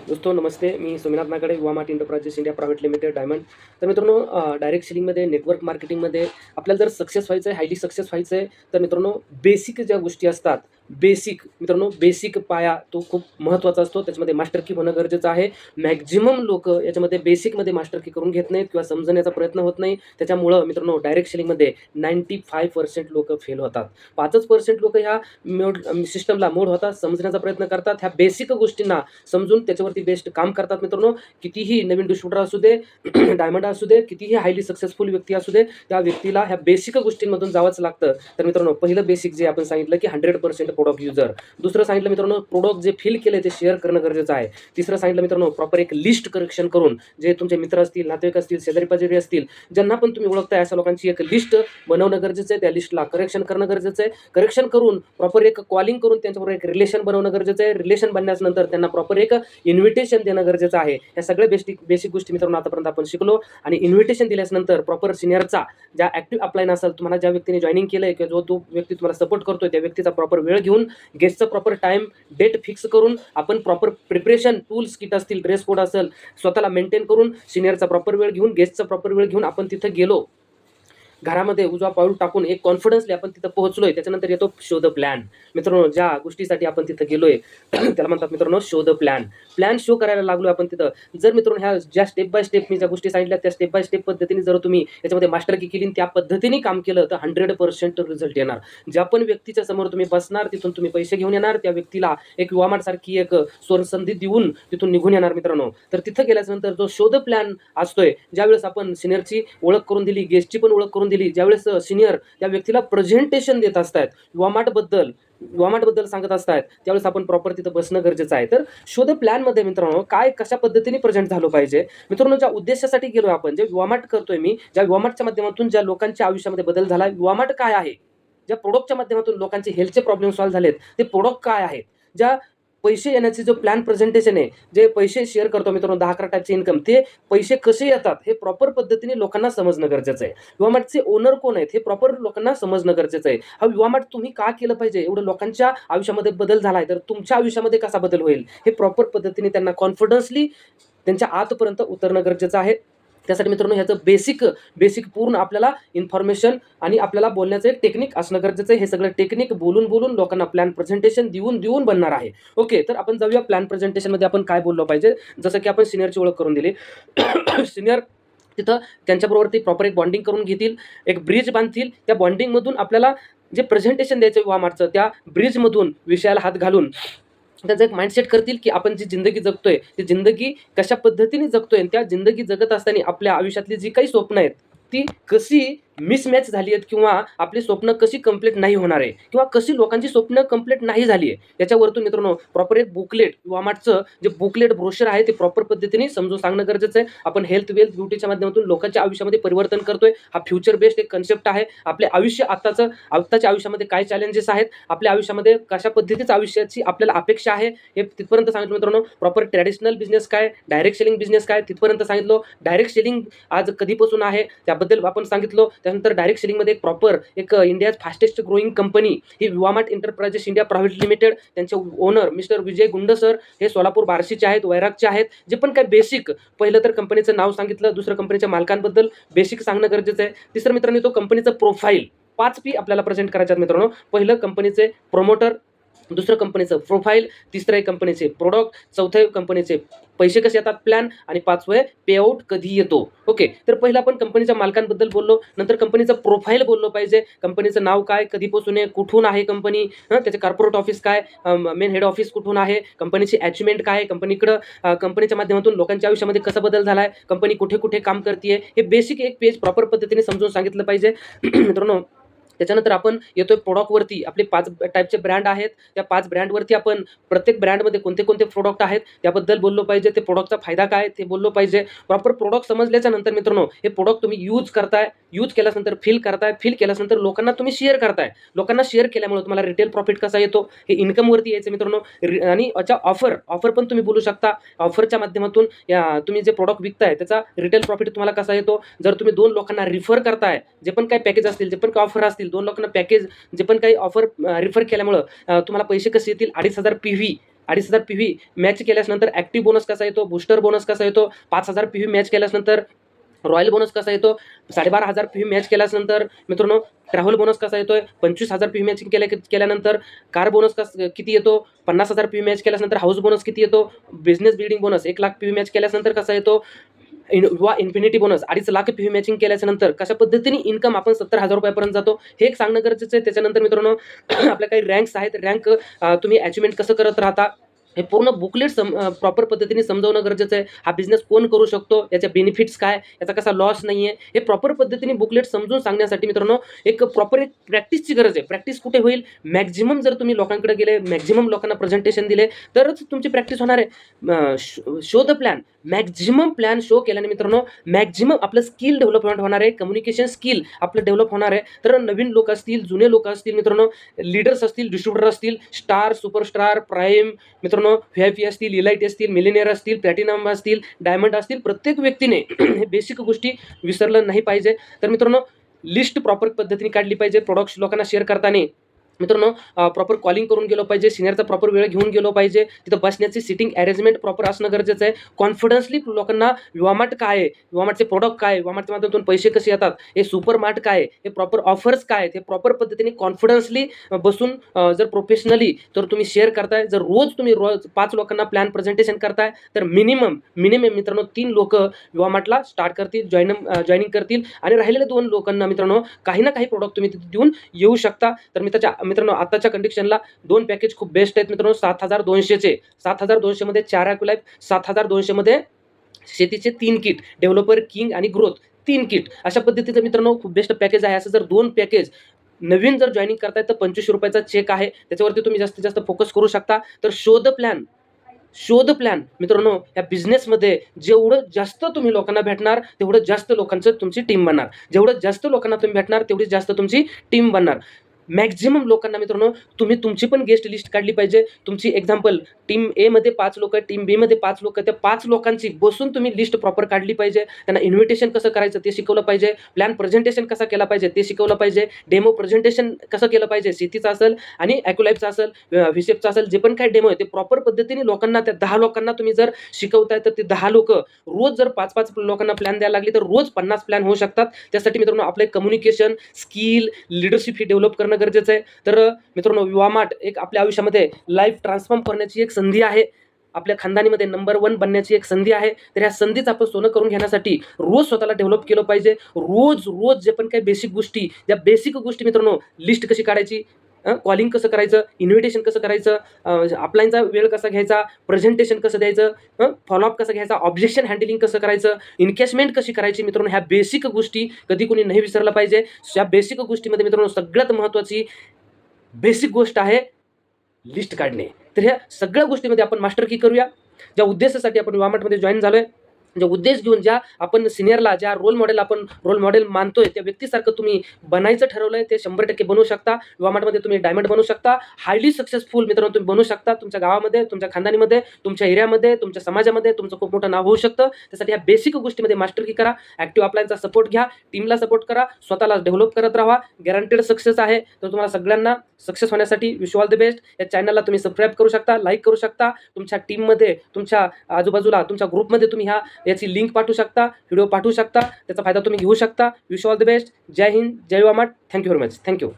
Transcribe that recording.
दोस्तों नमस्ते. मी Somnath Nagade, Yuvamart enterprises India private limited diamond. तर मित्रांनो डायरेक्ट सेलिंगमध्ये नेटवर्क मार्केटिंगमध्ये आपल्याला जर सक्सेस व्हायचं आहे, हायली सक्सेस व्हायचं आहे, तर मित्रांनो बेसिक ज्या गोष्टी असतात, बेसिक पाया तो खूप महत्त्वाचा असतो. त्याच्यामध्ये मास्टर की होणं गरजेचं आहे. मॅक्झिमम लोकं याच्यामध्ये बेसिकमध्ये मास्टर की करून घेत नाहीत किंवा समजण्याचा प्रयत्न होत नाही. त्याच्यामुळं मित्रांनो डायरेक्ट सेलिंगमध्ये 95% लोकं फेल होतात. 5% लोकं ह्या सिस्टमला मोड होतात, समजण्याचा प्रयत्न करतात. ह्या बेसिक गोष्टींना समजून त्याच्यावरती बेस्ट काम करतात मित्रांनो. कितीही नवीन डिस्ट्रिब्युटर असू दे, डायमंड असू दे, कितीही हायली सक्सेसफुल व्यक्ती असू दे, त्या व्यक्तीला ह्या बेसिक गोष्टींमधून जावंच लागतं. तर मित्रांनो पहिलं बेसिक जे आपण सांगितलं की 100% प्रॉडक्ट युजर. दुसरं सांगितलं मित्रांनो प्रॉडक्ट जे फील केले ते शेअर करणं गरजेचं आहे. तिसरं सांगितलं मित्रांनो प्रॉपर एक लिस्ट करेक्शन करून जे तुमचे मित्र असतील, नातेवाईक असतील, शेजारी-पाजारी असतील, ज्यांना पण तुम्ही ओळखताय अशा लोकांची एक लिस्ट बनवणं गरजेचं आहे. त्या लिस्टला करेक्शन करणं गरजेचं आहे. करेक्शन करून प्रॉपर एक कॉलिंग करून त्यांच्याबरोबर एक रिलेशन बनवणं गरजेचं आहे. रिलेशन बनल्यानंतर त्यांना प्रॉपर एक इन्व्हिटेशन देणं गरजेचं आहे. या सगळ्या बेसिक गोष्टी मित्रांनो आतापर्यंत आपण शिकलो आणि इन्व्हिटेशन दिल्यानंतर प्रॉपर सिनियरचा ज्या ॲक्टिव्ह अपलाईन असेल, तुम्हाला ज्या व्यक्तीने जॉइनिंग केलंय किंवा जो तो व्यक्ती तुम्हाला सपोर्ट करतोय, त्या व्यक्तीचा प्रॉपर वेळ घेऊन गेस्टचं प्रॉपर टाईम, डेट फिक्स करून आपण प्रॉपर प्रिपरेशन टूल्स किट असतील, ड्रेस कोड असेल, स्वतःला मेंटेन करून सिनियरचा प्रॉपर वेळ घेऊन, गेस्टचा प्रॉपर वेळ घेऊन आपण तिथं गेलो. घरामध्ये उजवा पाऊल टाकून एक कॉन्फिडन्सली आपण तिथं पोहोचलोय. त्याच्यानंतर येतो शो द प्लॅन. मित्रांनो ज्या गोष्टीसाठी आपण तिथं गेलोय त्याला म्हणतात मित्रांनो show the plan. Plan show करायला लागलोय आपण तिथं. जर मित्रांनो ह्या ज्या स्टेप बाय स्टेप मी ज्या गोष्टी सांगितल्या त्या स्टेप बाय स्टेप पद्धतीने जर तुम्ही याच्यामध्ये मास्टरकी केली आणि त्या पद्धतीने काम केलं तर 100% रिझल्ट येणार. ज्या पण व्यक्तीच्या समोर तुम्ही बसणार तिथून तुम्ही पैसे घेऊन येणार, त्या व्यक्तीला एक युवामार्टसारखी एक सुवर्णसंधी देऊन तिथून निघून येणार मित्रांनो. तर तिथं गेल्यानंतर जो शो द प्लॅन असतोय, ज्यावेळेस आपण सिनियरची ओळख करून दिली, गेस्टची पण ओळख करून दिली, ज्यावेळेस सिनियर त्या व्यक्तीला प्रेझेंटेशन देत असतात युवामार्टबद्दल सांगत असतात, त्यावेळेस आपण प्रॉपर तिथं बसणं गरजेचं आहे. तर शो द प्लॅनमध्ये मित्रांनो काय कशा पद्धतीने प्रेझेंट झालं पाहिजे. मित्रांनो ज्या उद्देशासाठी गेलोय आपण, जे युवामार्ट करतोय मी, ज्या युवामार्टच्या माध्यमातून ज्या लोकांच्या आयुष्यामध्ये बदल झाला, युवामार्ट काय आहे? ज्या प्रॉडक्टच्या माध्यमातून लोकांचे हेल्थचे प्रॉब्लेम सॉल्व्ह झालेत, ते प्रॉडक्ट काय आहेत? ज्या पैसे येण्याचे जो प्लॅन प्रेझेंटेशन आहे, जे पैसे शेअर करतो मित्रांनो 10-11 टाइपचे इन्कम, ते पैसे कसे येतात हे प्रॉपर पद्धतीने लोकांना समजणं गरजेचं आहे. युवामार्टचे ओनर कोण आहेत हे प्रॉपर लोकांना समजणं गरजेचं आहे. हा युवामार्ट तुम्ही का केलं पाहिजे? एवढं लोकांच्या आयुष्यामध्ये बदल झालाय, तर तुमच्या आयुष्यामध्ये कसा बदल होईल? हे प्रॉपर पद्धतीने त्यांना कॉन्फिडन्सली त्यांच्या आतपर्यंत उतरणं गरजेचं आहे. त्यासाठी मित्रांनो ह्याचं बेसिक पूर्ण आपल्याला इन्फॉर्मेशन आणि आपल्याला बोलण्याचं एक टेक्निक असणं गरजेचं आहे. हे सगळं टेक्निक बोलून लोकांना प्लॅन प्रेझेंटेशन देऊन बनणार आहे. ओके, तर आपण जाऊया प्लॅन प्रेझेंटेशनमध्ये आपण काय बोललो पाहिजे. जसं की आपण सिनियरची ओळख करून दिली. सिनियर तिथं त्यांच्याबरोबर ते प्रॉपर एक बॉन्डिंग करून घेतील, एक ब्रिज बांधतील. त्या बॉन्डिंगमधून आपल्याला जे प्रेझेंटेशन द्यायचं युवामार्टचं, त्या ब्रिजमधून विषयाला हात घालून त्याचा एक माइंडसेट करतील, की आपण जी जिंदगी जगतोय, ती जिंदगी कशा पद्धतीने जगतोय आणि त्या जिंदगी जगत असताना आपल्या आयुष्यातली जी काही स्वप्न आहेत, ती कशी मिसमॅच झाली आहेत किंवा आपली स्वप्न कशी कंप्लीट नाही होणार आहे किंवा कशी लोकांची स्वप्न कंप्लीट नाही झाली आहे. याच्यावरतून मित्रांनो प्रॉपर एक बुकलेट युवामार्टचं जे बुकलेट ब्रोशर आहे ते प्रॉपर पद्धतीने समजून सांगणं गरजेचं आहे. आपण हेल्थ, वेल्थ, ब्युटीच्या माध्यमातून लोकांच्या आयुष्यामध्ये परिवर्तन करतोय. हा फ्युचर बेस्ड एक कन्सेप्ट आहे. आपले आयुष्य आत्ताच्या आयुष्यामध्ये काय चॅलेंजेस आहेत, आपल्या आयुष्यामध्ये कशा पद्धतीचं आयुष्याची आपल्याला अपेक्षा आहे, हे तिथपर्यंत सांगितलं मित्रांनो. प्रॉपर ट्रॅडिशनल बिझनेस काय, डायरेक्ट सेलिंग बिझनेस काय, तिथपर्यंत सांगितलं. डायरेक्ट सेलिंग आज कधीपासून आहे त्याबद्दल आपण सांगितलं. त्यानंतर डायरेक्ट सेलिंगमध्ये एक इंडियाज फास्टेस्ट ग्रोईंग कंपनी ही युवामार्ट एंटरप्राइजेस इंडिया प्रायव्हेट लिमिटेड, त्यांचे ओनर मिस्टर विजय गुंड सर हे सोलापूर बार्शीचे आहेत, वैरागचे आहेत. जे पण काय बेसिक, पहिलं तर कंपनीचं नाव सांगितलं, दुसरं कंपनीच्या मालकांबद्दल बेसिक सांगणं गरजेचं आहे. तिसरं मित्रांनो तो कंपनीचं प्रोफाईल 5P आपल्याला प्रेझेंट करायचे आहेत मित्रांनो. पहिलं कंपनीचे प्रमोटर, दुसरं कंपनीचं प्रोफाईल, तिसरं आहे कंपनीचे प्रोडक्ट, चौथं आहे कंपनीचे पैसे कसे येतात प्लॅन आणि पाचवं आहे पेआउट कधी येतो. ओके, तर पहिलं आपण कंपनीच्या मालकांबद्दल बोललो, नंतर कंपनीचं प्रोफाईल बोललो पाहिजे. कंपनीचं नाव काय, कधीपासून आहे, कुठून आहे कंपनी, त्याचे कॉर्पोरेट ऑफिस काय, मेन हेड ऑफिस कुठून आहे, कंपनीची अचिव्हमेंट काय, कंपनीकडं कंपनीच्या माध्यमातून लोकांच्या आयुष्यामध्ये कसा बदल झालाय, कंपनी कुठे कुठे काम करते, हे बेसिक एक पेज प्रॉपर पद्धतीने समजून सांगितलं पाहिजे. मित्रांनो त्याच्यानंतर आपण येतोय प्रॉडक्टवरती. आपले 5 टाइपचे ब्रँड आहेत. त्या 5 ब्रँडवरती आपण प्रत्येक ब्रँडमध्ये कोणते प्रॉडक्ट आहेत त्याबद्दल बोललो पाहिजे. ते प्रॉडक्टचा फायदा काय ते बोललो पाहिजे. प्रॉपर प्रॉडक्ट समजल्याच्या नंतर मित्रांनो हे प्रॉडक्ट तुम्ही यूज करताय, यूज केल्यानंतर फील केल्यानंतर लोकांना तुम्ही शेअर करताय. लोकांना शेअर केल्यामुळे तुम्हाला रिटेल प्रॉफिट कसा येतो, हे इन्कमवरती यायचं मित्रांनो. आणि अच्छा ऑफर पण तुम्ही बोलू शकता. ऑफरच्या माध्यमातून तुम्ही जे प्रॉडक्ट विकताय त्याचा रिटेल प्रॉफिट तुम्हाला कसा येतो. जर तुम्ही 2 लोकांना रिफर करताय, जे पण काही पॅकेज असतील, जे पण काही ऑफर असतील, 2 लोकांना पॅकेज जे पण काही ऑफर रिफर केल्यामुळं तुम्हाला पैसे कसे येतील, 2,500 PV 2,500 PV मॅच केल्यानंतर ॲक्टिव्ह बोनस कसा येतो, बूस्टर बोनस कसा येतो, 5,000 PV मॅच केल्यानंतर रॉयल बोनस कसा येतो, 12,500 PV मॅच केल्यानंतर मित्रांनो ट्रॅव्हल बोनस कसा येतोय, 25,000 PV मॅचिंग केल्यानंतर कार बोनस किती येतो, 50,000 PV मॅच केल्यानंतर हाऊस बोनस किती येतो, business building bonus 1,00,000 PV match केल्यानंतर कसा येतो, वा इन्फिनिटी बोनस 2,50,000 PV मॅचिंग केल्यानंतर कशा पद्धतीने इन्कम आपण 70,000 रुपयापर्यंत जातो हे एक सांगणं गरजेचं आहे. त्याच्यानंतर मित्रांनो आपल्या काही रँक्स आहेत, रँक तुम्ही अचिव्हमेंट कसं करत राहता हे पूर्ण बुकलेट प्रॉपर पद्धतीने समजावणं गरजेचं आहे. हा बिझनेस कोण करू शकतो, याचे बेनिफिट्स काय, याचा कसा लॉस नाही आहे, हे प्रॉपर पद्धतीने बुकलेट समजून सांगण्यासाठी मित्रांनो एक प्रॉपर एक प्रॅक्टिसची गरज आहे. प्रॅक्टिस कुठे होईल, मॅक्झिमम जर तुम्ही लोकांकडे गेले, मॅक्झिमम लोकांना प्रेझेंटेशन दिले तरच तुमची प्रॅक्टिस होणार आहे. Show the plan, maximum plan show केल्याने मित्रांनो मॅक्झिमम आपलं स्किल डेव्हलपमेंट होणार आहे, कम्युनिकेशन स्किल आपलं डेव्हलप होणार आहे. तर नवीन लोक असतील, जुने लोक असतील मित्रांनो, लीडर्स असतील, डिस्ट्रीब्युटर असतील, स्टार, सुपरस्टार, प्राईम मित्रांनो, VIP असतील, इलाइट असतील, मिलिनियर असतील, प्लॅटिनम असतील, डायमंड असतील, प्रत्येक व्यक्तीने हे बेसिक गोष्टी विसरलं नाही पाहिजे. तर मित्रांनो लिस्ट प्रॉपर पद्धतीने काढली पाहिजे. प्रोडक्ट्स लोकांना शेअर करताना मित्रांनो प्रॉपर कॉलिंग करून गेलो पाहिजे, सिनियरचा प्रॉपर वेळ घेऊन गेलो पाहिजे, तिथं बसण्याची सिटिंग अरेंजमेंट प्रॉपर असणं गरजेचं आहे. कॉन्फिडन्सली लोकांना विवामार्ट काय आहे, विवामार्टचे प्रोडक्ट काय, विवामार्टच्या माध्यमातून पैसे कसे येतात, हे सुपर मार्ट काय, हे प्रॉपर ऑफर्स काय, हे प्रॉपर पद्धतीने कॉन्फिडन्सली बसून जर प्रोफेशनली तर तुम्ही शेअर करताय, जर तुम्ही रोज 5 लोकांना प्लॅन प्रेझेंटेशन करताय तर मिनिमम मित्रांनो 3 लोक विवामार्टला स्टार्ट करतील, जॉईनिंग करतील आणि राहिलेले 2 लोकांना मित्रांनो काही ना काही प्रोडक्ट तुम्ही तिथे देऊन येऊ शकता. तर मित्रांनो आताच्या कंडिशनला 2 पॅकेज खूप बेस्ट आहेत मित्रांनो. 7,200चे 7,200 मध्ये 4 ॲक्युलाईफ, 7,200 मध्ये शेतीचे 3 किट, डेव्हलपर, किंग आणि ग्रोथ 3 किट, अशा पद्धतीचं मित्रांनो खूप बेस्ट पॅकेज आहे. असं जर 2 पॅकेज नवीन जर जॉईनिंग करताय तर ₹25 चेक आहे, त्याच्यावरती तुम्ही जास्तीत जास्त फोकस करू शकता. तर शो द प्लॅन मित्रांनो, या बिझनेसमध्ये जेवढं जास्त तुम्ही लोकांना भेटणार तेवढं जास्त लोकांचं तुमची टीम बनणार, जेवढं जास्त लोकांना तुम्ही भेटणार तेवढी जास्त तुमची टीम बनणार. मॅक्झिमम लोकांना मित्रांनो तुम्ही तुमची पण गेस्ट लिस्ट काढली पाहिजे. तुमची एक्झाम्पल टीम ए मध्ये 5 लोक, टीम बी मध्ये 5 लोक, त्या 5 लोकांची बसून तुम्ही लिस्ट प्रॉपर काढली पाहिजे. त्यांना इन्व्हिटेशन कसं करायचं ते शिकवलं पाहिजे, प्लॅन प्रेझेंटेशन कसा केला पाहिजे ते शिकवलं पाहिजे, डेमो प्रेझेंटेशन कसं केलं पाहिजे, शेतीचं असेल आणि ॲक्युलाईफचं असेल, व्हिसेपचं असेल, जे पण काही डेमो आहे ते प्रॉपर पद्धतीने लोकांना, त्या 10 लोकांना तुम्ही जर शिकवताय तर ते 10 लोक रोज जर 5-5 लोकांना प्लॅन द्यायला लागली तर रोज 50 प्लॅन होऊ शकतात. त्यासाठी मित्रांनो आपलं कम्युनिकेशन स्किल, लिडरशिप ही डेव्हलप करणं गरजेचं आहे. तर मित्रांनो विवामार्ट एक आपल्या आयुष्यामध्ये लाईफ ट्रान्सफॉर्म करण्याची एक संधी आहे, आपल्या खानदानीमध्ये नंबर 1 बनण्याची एक संधी आहे. तर या संधीचं आपण सोनं करून घेण्यासाठी रोज स्वतःला डेव्हलप केलं पाहिजे. रोज जे पण काही बेसिक गोष्टी, ज्या बेसिक गोष्टी मित्रांनो, लिस्ट कशी काढायची, कॉलिंग कसं करायचं, इन्व्हिटेशन कसं करायचं, अपलाईनचा वेळ कसा घ्यायचा, प्रेझेंटेशन कसं द्यायचं, फॉलोअप कसं घ्यायचा, ऑब्जेक्शन हँडलिंग कसं करायचं, इन्केशमेंट कशी करायची मित्रांनो, ह्या बेसिक गोष्टी कधी कोणी नाही विसरला पाहिजे. या बेसिक गोष्टीमध्ये मित्रांनो सगळ्यात महत्त्वाची बेसिक गोष्ट आहे लिस्ट काढणे. तर ह्या सगळ्या गोष्टीमध्ये आपण मास्टर की करूया. ज्या उद्देशासाठी आपण विवामार्टमध्ये जॉईन झालोय, जे उद्देश घेऊन ज्या आपण सिनियरला, ज्या रोल मॉडेल मानतोय त्या व्यक्तीसारखं तुम्ही बनायचं ठरवलंय ते 100% बनवू शकता. विवामार्टमध्ये तुम्ही डायमंड बनवू शकता, हायली सक्सेसफुल मित्रांनो तुम्ही बनवू शकता. तुमच्या गावामध्ये, तुमच्या खानदानीमध्ये, तुमच्या एरियामध्ये, तुमच्या समाजामध्ये तुमचं खूप मोठं नाव होऊ शकतं. त्यासाठी ह्या बेसिक गोष्टीमध्ये मास्टरकी करा, ॲक्टिव्ह अपलाईनचा सपोर्ट घ्या, टीमला सपोर्ट करा, स्वतःला डेव्हलप करत राहा. गॅरंटेड सक्सेस आहे. तर तुम्हाला सगळ्यांना सक्सेस होण्यासाठी विश ऑल द बेस्ट. या चॅनलला तुम्ही सबस्क्राईब करू शकता, लाईक करू शकता, तुमच्या टीममध्ये, तुमच्या आजूबाजूला, तुमच्या ग्रुपमध्ये तुम्ही याची लिंक पाठवू शकता, व्हिडिओ पाठवू शकता, त्याचा फायदा तुम्ही घेऊ शकता. Wish all the best. जय हिंद, जय Vivamart. Thank you very much. Thank you.